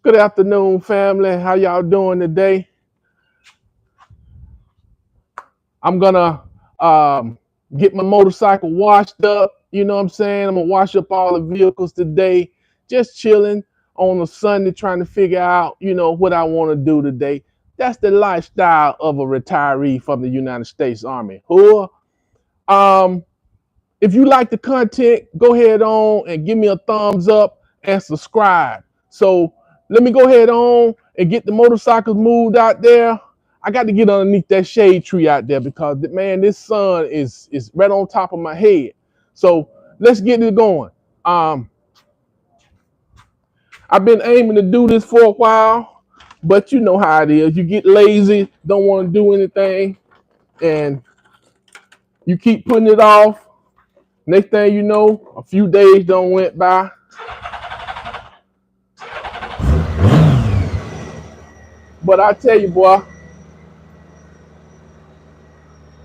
Good afternoon, family. How y'all doing today? I'm gonna get my motorcycle washed up. You know what I'm saying? I'm gonna wash up all the vehicles today. Just chilling on a Sunday, trying to figure out, what I want to do today. That's the lifestyle of a retiree from the United States Army. Who? Um, if you like the content, go ahead on and give me a thumbs up and subscribe. So let me go ahead on and get the motorcycles moved out there. I got to get underneath that shade tree out there because man, this sun is right on top of my head. So let's get it going. Um, I've been aiming to do this for a while, but you know how it is. You get lazy, don't want to do anything, and you keep putting it off. Next thing you know, a few days don't went by. But I tell you, boy,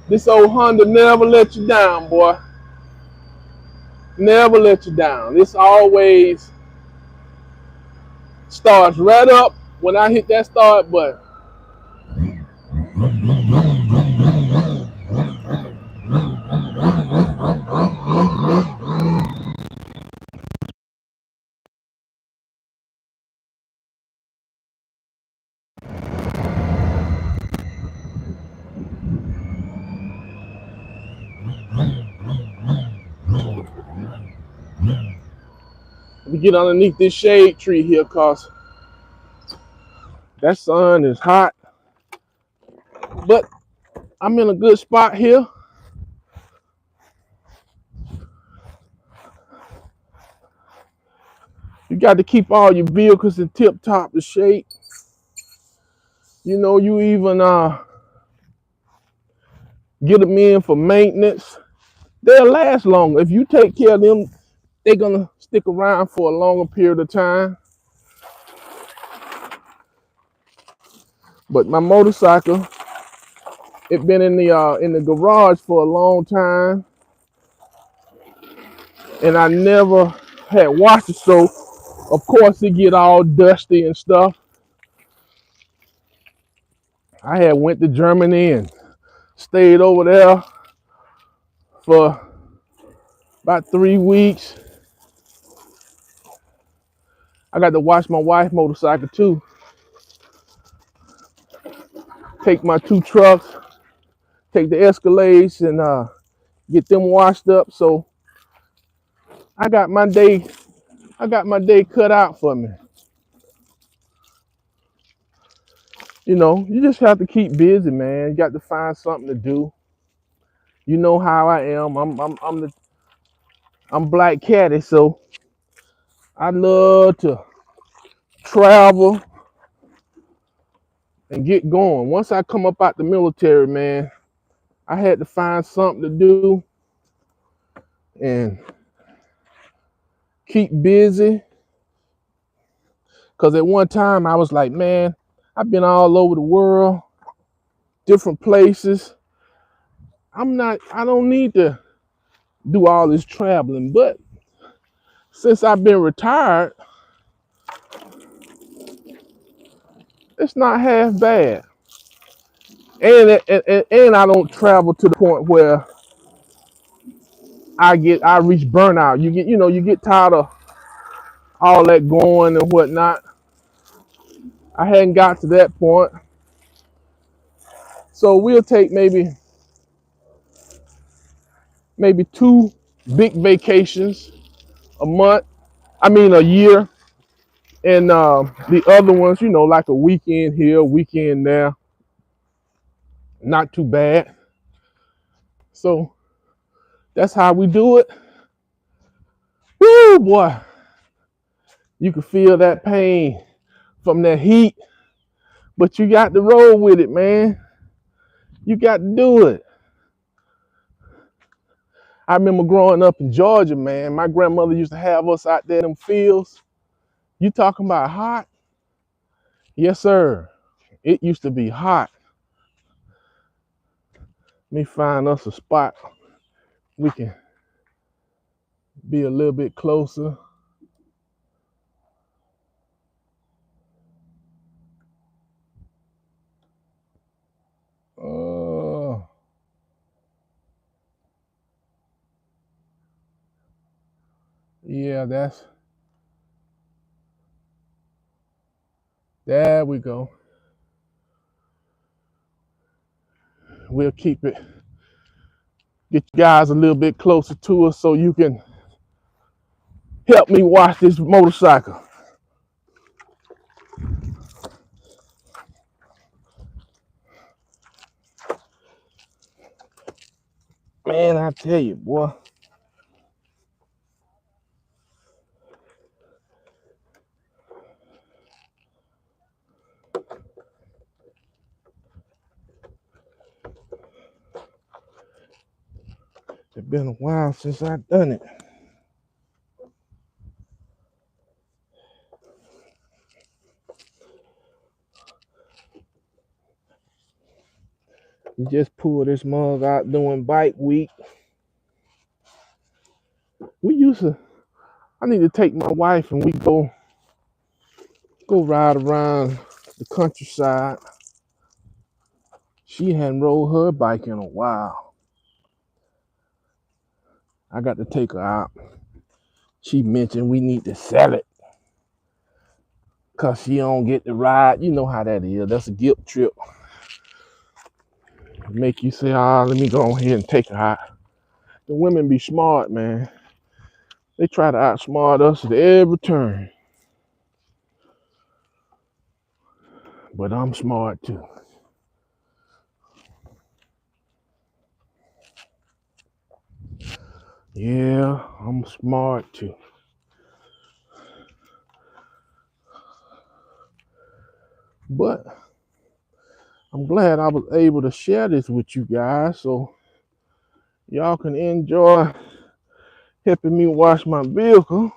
this old Honda never let you down, boy. Never let you down. This always starts right up when I hit that start button. Let me get underneath this shade tree here, cause that sun is hot. But I'm in a good spot here. You got to keep all your vehicles in tip-top shape. You even get them in for maintenance. They'll last longer. If you take care of them, they're gonna stick around for a longer period of time. But my motorcycle, it been in the garage for a long time, and I never had washed it, so of course it get all dusty and stuff. I had went to Germany and stayed over there for about 3 weeks. I got to wash my wife's motorcycle too. Take my two trucks, take the Escalades, and get them washed up. So I got my day. I got my day cut out for me. You just have to keep busy, man. You got to find something to do. You know how I am. I'm Black Caddy, so I love to travel and get going. Once I come up out the military, man, I had to find something to do and keep busy. Cause at one time I was like, man, I've been all over the world, different places. I don't need to do all this traveling. But since I've been retired, it's not half bad. And I don't travel to the point where I reach burnout. You get tired of all that going and whatnot. I hadn't got to that point. So we'll take maybe two big vacations a month. I mean a year. And the other ones, like a weekend here, a weekend there. Not too bad. So that's how we do it. Woo, boy. You can feel that pain from that heat, but you got to roll with it, man. You got to do it. I remember growing up in Georgia, man. My grandmother used to have us out there in them fields. You talking about hot? Yes, sir. It used to be hot. Let me find us a spot we can be a little bit closer. Yeah, there we go. We'll keep it, get you guys a little bit closer to us so you can help me wash this motorcycle. Man, I tell you, boy. It's been a while since I've done it. You just pull this mug out during bike week. I need to take my wife and we go ride around the countryside. She hadn't rode her bike in a while. I got to take her out. She mentioned we need to sell it because she don't get to ride. You know how that is. That's a guilt trip. Make you say, let me go ahead and take her out. The women be smart, man. They try to outsmart us at every turn. But I'm smart too. Yeah, I'm smart too. But I'm glad I was able to share this with you guys so y'all can enjoy helping me wash my vehicle.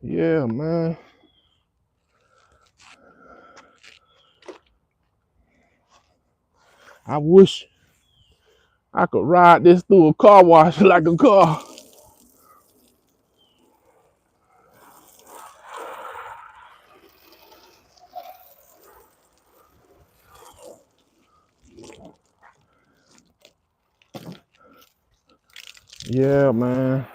Yeah, man. I wish I could ride this through a car wash like a car. Yeah, man.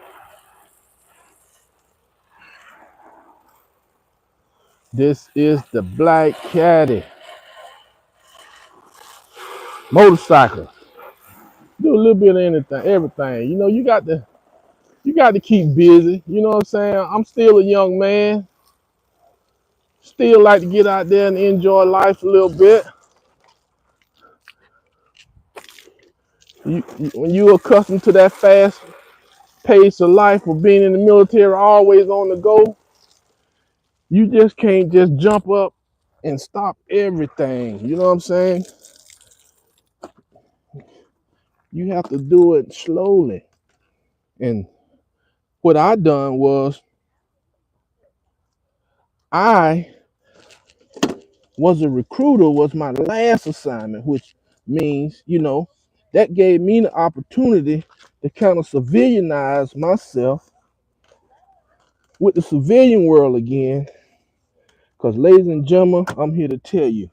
This is the Black Caddy motorcycle. Do a little bit of anything, everything. You know, you got to keep busy. You know what I'm saying? I'm still a young man. Still like to get out there and enjoy life a little bit. When you're accustomed to that fast pace of life of being in the military, always on the go, you just can't just jump up and stop everything. You know what I'm saying? You have to do it slowly. And what I done was I was a recruiter was my last assignment, which means, that gave me the opportunity to kind of civilianize myself with the civilian world again. Because, ladies and gentlemen, I'm here to tell you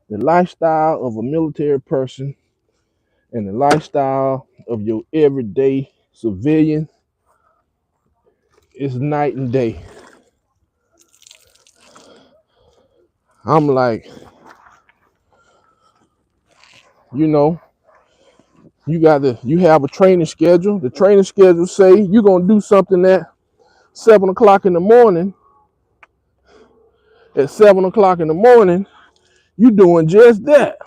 the lifestyle of a military person and the lifestyle of your everyday civilian is night and day. I'm like, you have a training schedule. The training schedule say you're gonna do something at 7 o'clock in the morning. At 7 o'clock in the morning, you doing just that.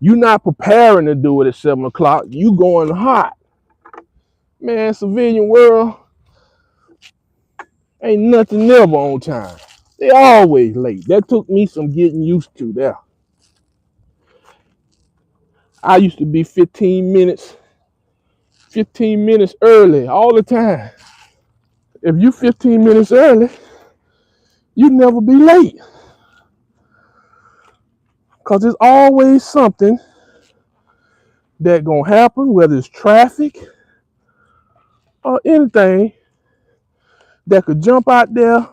You're not preparing to do it at 7 o'clock. You going hot. Man, civilian world ain't nothing never on time. They always late. That took me some getting used to there. I used to be 15 minutes early all the time. If you 15 minutes early, you never be late. Cause there's always something that gonna happen, whether it's traffic or anything that could jump out there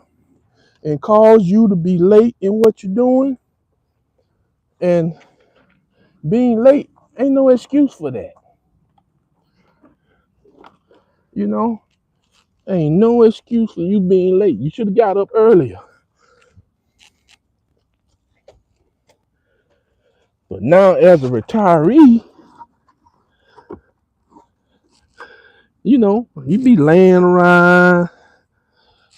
and cause you to be late in what you're doing. And being late ain't no excuse for that. You know, ain't no excuse for you being late. You should have got up earlier. But now as a retiree, you know, you be laying around,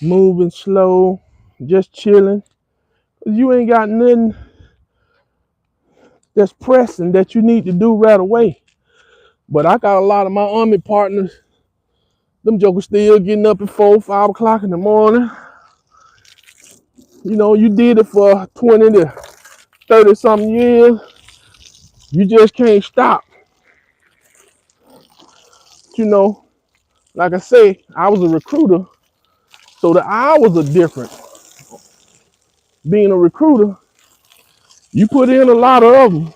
moving slow, just chilling. You ain't got nothing that's pressing that you need to do right away. But I got a lot of my army partners, them jokers still getting up at 4, 5 o'clock in the morning. You know, you did it for 20 to 30 something years. You just can't stop. You know, like I say, I was a recruiter, so the hours are different. Being a recruiter, you put in a lot of them,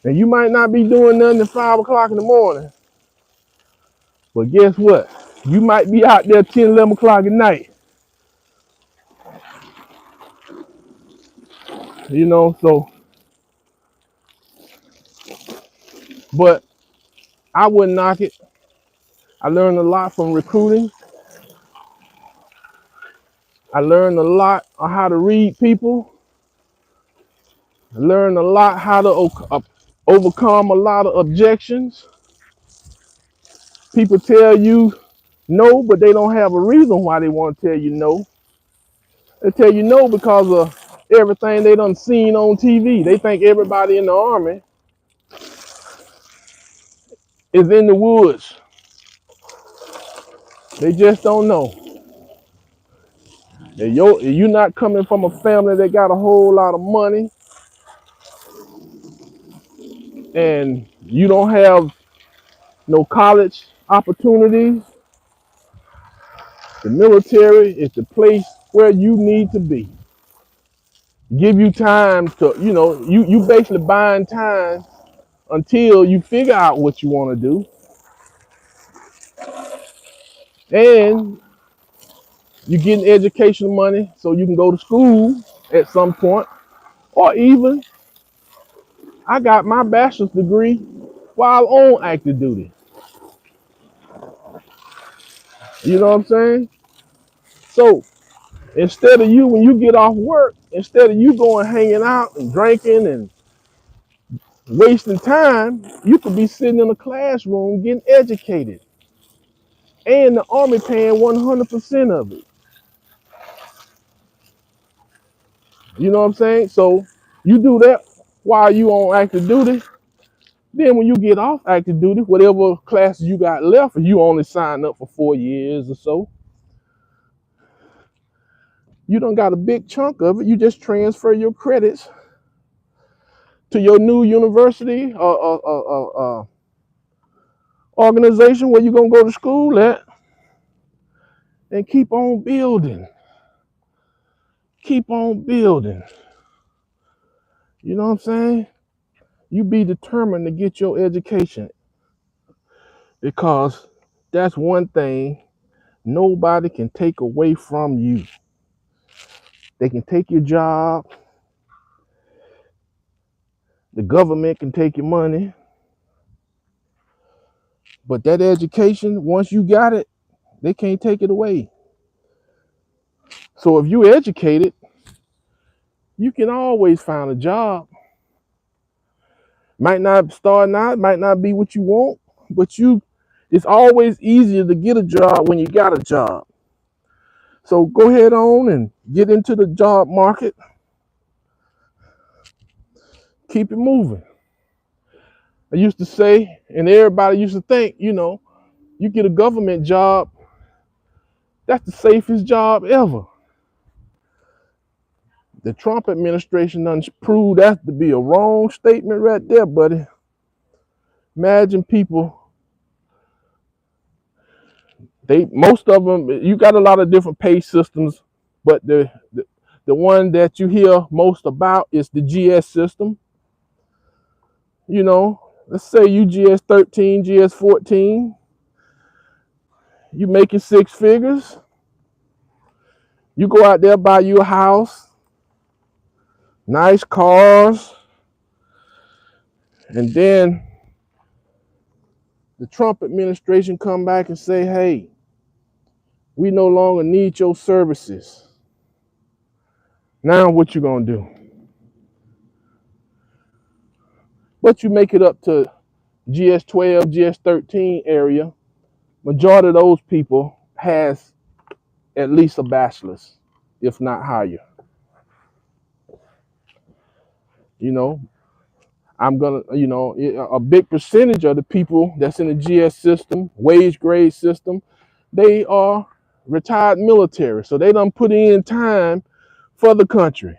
and you might not be doing nothing at 5 o'clock in the morning. But guess what? You might be out there 10, 11 o'clock at night. You know, so, but I wouldn't knock it. I learned a lot from recruiting. I learned a lot on how to read people. I learned a lot how to overcome a lot of objections. People tell you no, but they don't have a reason why they want to tell you no. They tell you no because of everything they done seen on TV. They think everybody in the army is in the woods. They just don't know. If you're not coming from a family that got a whole lot of money and you don't have no college opportunities, the military is the place where you need to be. Give you time to, you know, you basically buying time until you figure out what you want to do. And you getting educational money so you can go to school at some point. Or even, I got my bachelor's degree while on active duty. You know what I'm saying? So instead of you, when you get off work, instead of you going hanging out and drinking and wasting time, you could be sitting in a classroom getting educated. And the Army paying 100% of it. You know what I'm saying? So you do that while you on active duty. Then when you get off active duty, whatever classes you got left, if you only sign up for 4 years or so, you done got a big chunk of it. You just transfer your credits to your new university or organization where you're going to go to school at and keep on building. Keep on building. You know what I'm saying? You be determined to get your education because that's one thing nobody can take away from you. They can take your job. The government can take your money. But that education, once you got it, they can't take it away. So if you're educated, you can always find a job. Might not start now, might not be what you want, but it's always easier to get a job when you got a job. So go ahead on and get into the job market. Keep it moving. I used to say, and everybody used to think, you know, you get a government job, that's the safest job ever. The Trump administration done proved that to be a wrong statement right there, buddy. Imagine people, most of them, you got a lot of different pay systems, but the one that you hear most about is the GS system. You know, let's say you GS 13, GS 14. You making six figures. You go out there, buy you a house, nice cars, and then the Trump administration come back and say, hey, we no longer need your services. Now what you gonna do? But you make it up to GS12, GS13 area. Majority of those people has at least a bachelor's, if not higher. You know, I'm gonna, a big percentage of the people that's in the GS system, wage grade system, they are retired military. So they done put in time for the country,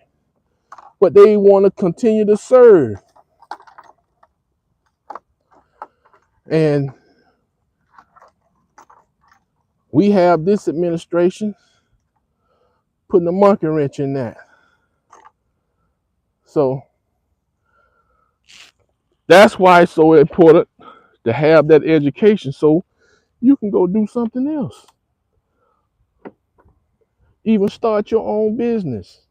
but they want to continue to serve. And we have this administration putting a monkey wrench in that. So that's why it's so important to have that education so you can go do something else. Even start your own business.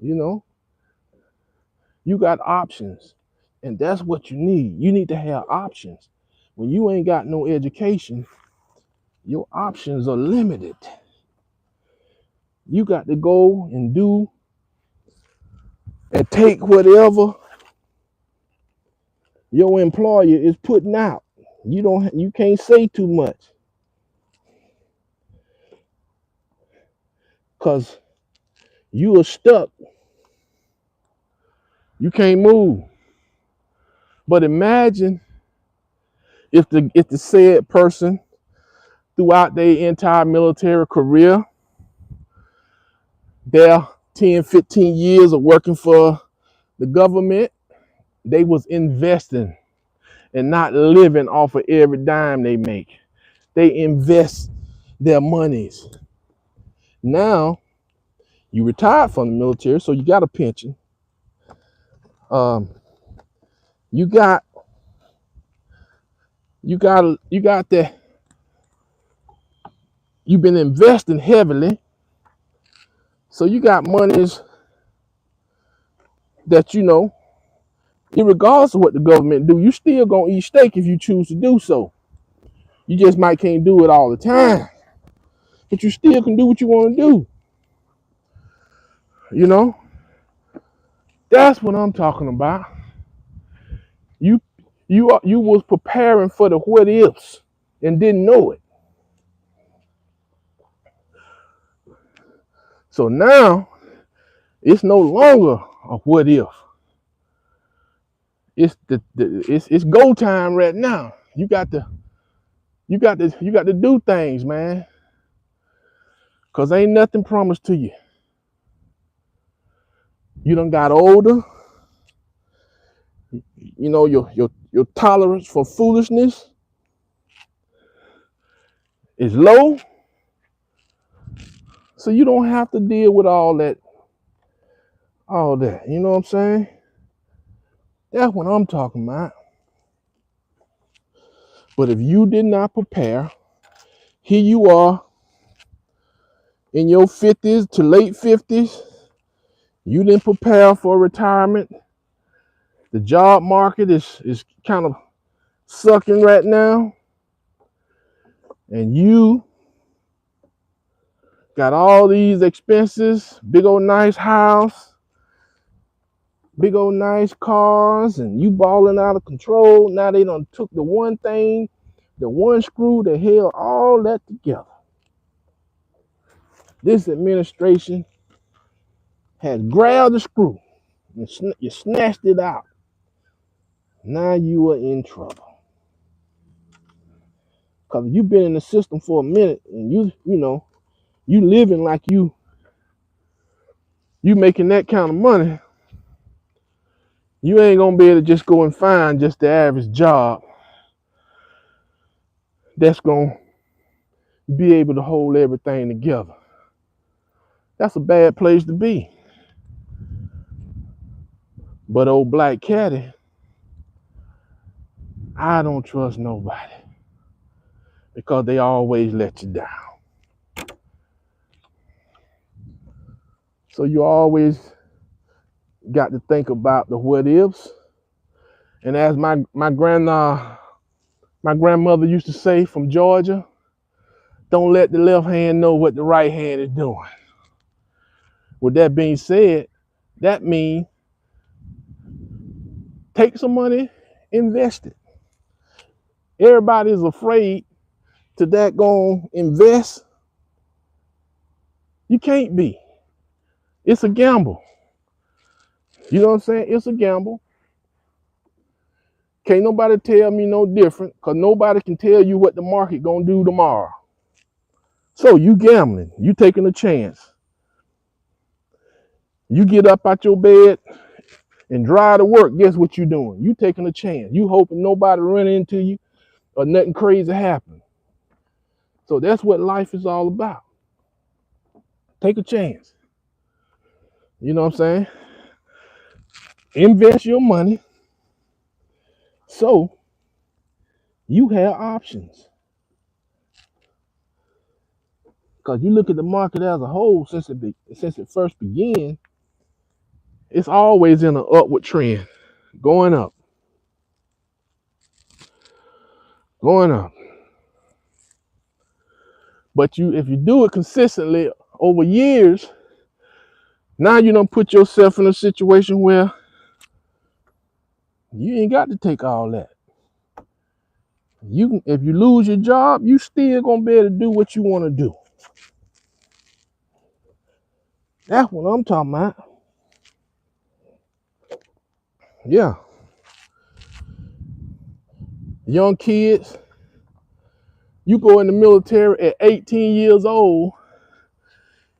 You know, you got options, and that's what you need. You need to have options. When you ain't got no education, your options are limited. You got to go and do and take whatever your employer is putting out. You can't say too much, because you are stuck. You can't move. But imagine if the said person throughout their entire military career, their 10, 15 years of working for the government, they was investing and not living off of every dime they make. They invest their monies. Now you retired from the military, so you got a pension. You got that. You've been investing heavily, so you got monies that regardless of what the government do, you still gonna eat steak if you choose to do so. You just might can't do it all the time, but you still can do what you want to do. You know, that's what I'm talking about. You was preparing for the what ifs and didn't know it. So now it's no longer a what if. It's go time right now. You got to do things, man. Cause ain't nothing promised to you. You done got older. You know, your tolerance for foolishness is low. So you don't have to deal with all that. You know what I'm saying? That's what I'm talking about. But if you did not prepare, here you are in your 50s to late 50s. You didn't prepare for retirement. The job market is kind of sucking right now. And you got all these expenses, big old nice house, big old nice cars, and you balling out of control. Now they done took the one thing, the one screw that held all that together. This administration has grabbed the screw and you snatched it out. Now you are in trouble. Because you've been in the system for a minute and you living like you making that kind of money. You ain't gonna be able to just go and find just the average job that's gonna be able to hold everything together. That's a bad place to be. But old Black Caddy, I don't trust nobody because they always let you down. So you always got to think about the what ifs. And as my grandmother used to say from Georgia, don't let the left hand know what the right hand is doing. With that being said, that means take some money, invest it. Everybody is afraid to that go invest. You can't be. It's a gamble. You know what I'm saying? It's a gamble. Can't nobody tell me no different because nobody can tell you what the market gonna do tomorrow. So you gambling, you taking a chance. You get up out your bed and drive to work, guess what you doing? You taking a chance. You hoping nobody run into you or nothing crazy happen. So that's what life is all about. Take a chance. You know what I'm saying? Invest your money so you have options. Because you look at the market as a whole since it first began, it's always in an upward trend, going up, going up. But if you do it consistently over years, now you don't put yourself in a situation where you ain't got to take all that. If you lose your job, you still gonna be able to do what you want to do. That's what I'm talking about. Yeah. Young kids, you go in the military at 18 years old,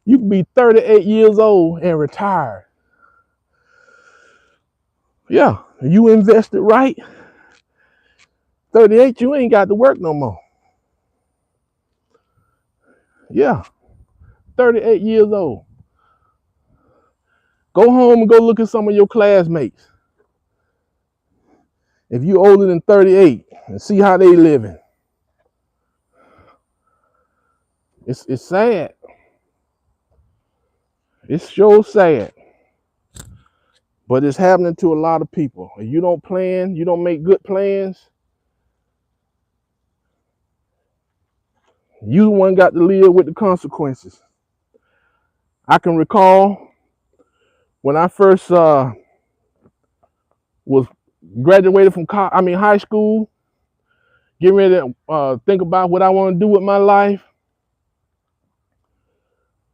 you can be 38 years old and retired. Yeah, you invested right. 38, you ain't got to work no more. Yeah, 38 years old. Go home and go look at some of your classmates. If you older than 38 and see how they living. It's sad. It's so sad. But it's happening to a lot of people. If you don't plan, you don't make good plans, you the one got to live with the consequences. I can recall when I first was graduated from high school, getting ready to think about what I want to do with my life.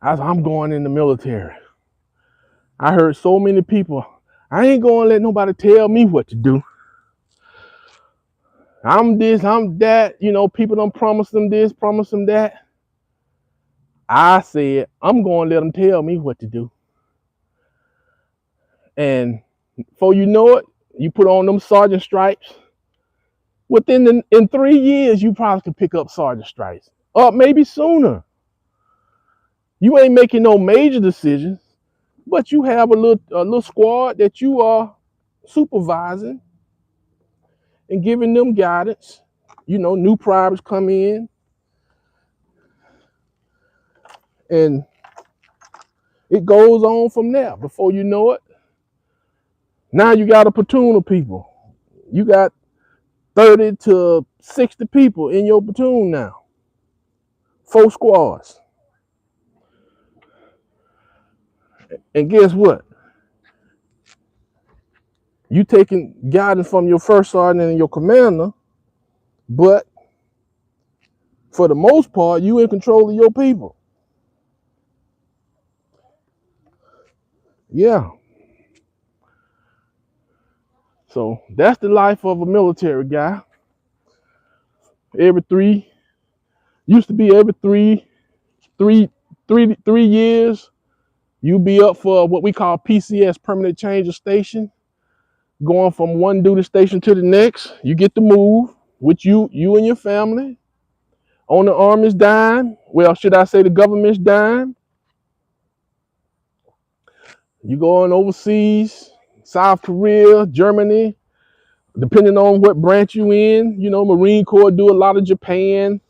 I'm going in the military. I heard so many people, I ain't going to let nobody tell me what to do. I'm this, I'm that. You know, people don't promise them this, promise them that. I said, I'm going to let them tell me what to do. And before you know it, you put on them sergeant stripes. In 3 years, you probably could pick up sergeant stripes, or maybe sooner. You ain't making no major decisions, but you have a little squad that you are supervising and giving them guidance. You know, new privates come in, and it goes on from there. Before you know it, now you got a platoon of people. You got 30 to 60 people in your platoon now. 4 squads. And guess what? You taking guidance from your first sergeant and your commander, but for the most part, you in control of your people. Yeah. So that's the life of a military guy. Used to be every three years, you be up for what we call PCS, permanent change of station, going from one duty station to the next. You get to move with you and your family on the Army's dime. Well, should I say the government's dime? You going overseas, South Korea, Germany, depending on what branch you in. You know, Marine Corps do a lot of Japan.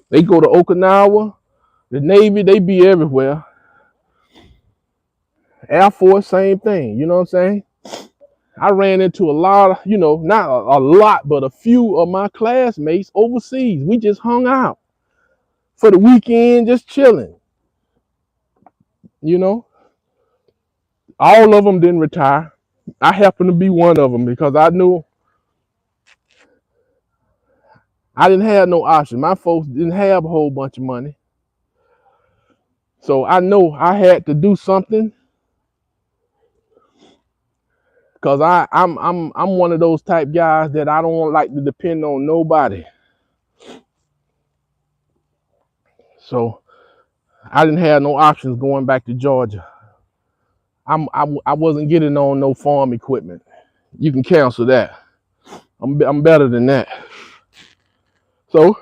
They go to Okinawa. The Navy, they be everywhere. Air Force, same thing. You know what I'm saying? I ran into a lot of, you know, not a lot, but a few of my classmates overseas. We just hung out for the weekend, just chilling. You know, all of them didn't retire. I happened to be one of them because I knew I didn't have no option. My folks didn't have a whole bunch of money. So I know I had to do something because I'm one of those type guys that I don't like to depend on nobody. So I didn't have no options going back to Georgia. I wasn't getting on no farm equipment. You can cancel that. I'm better than that. So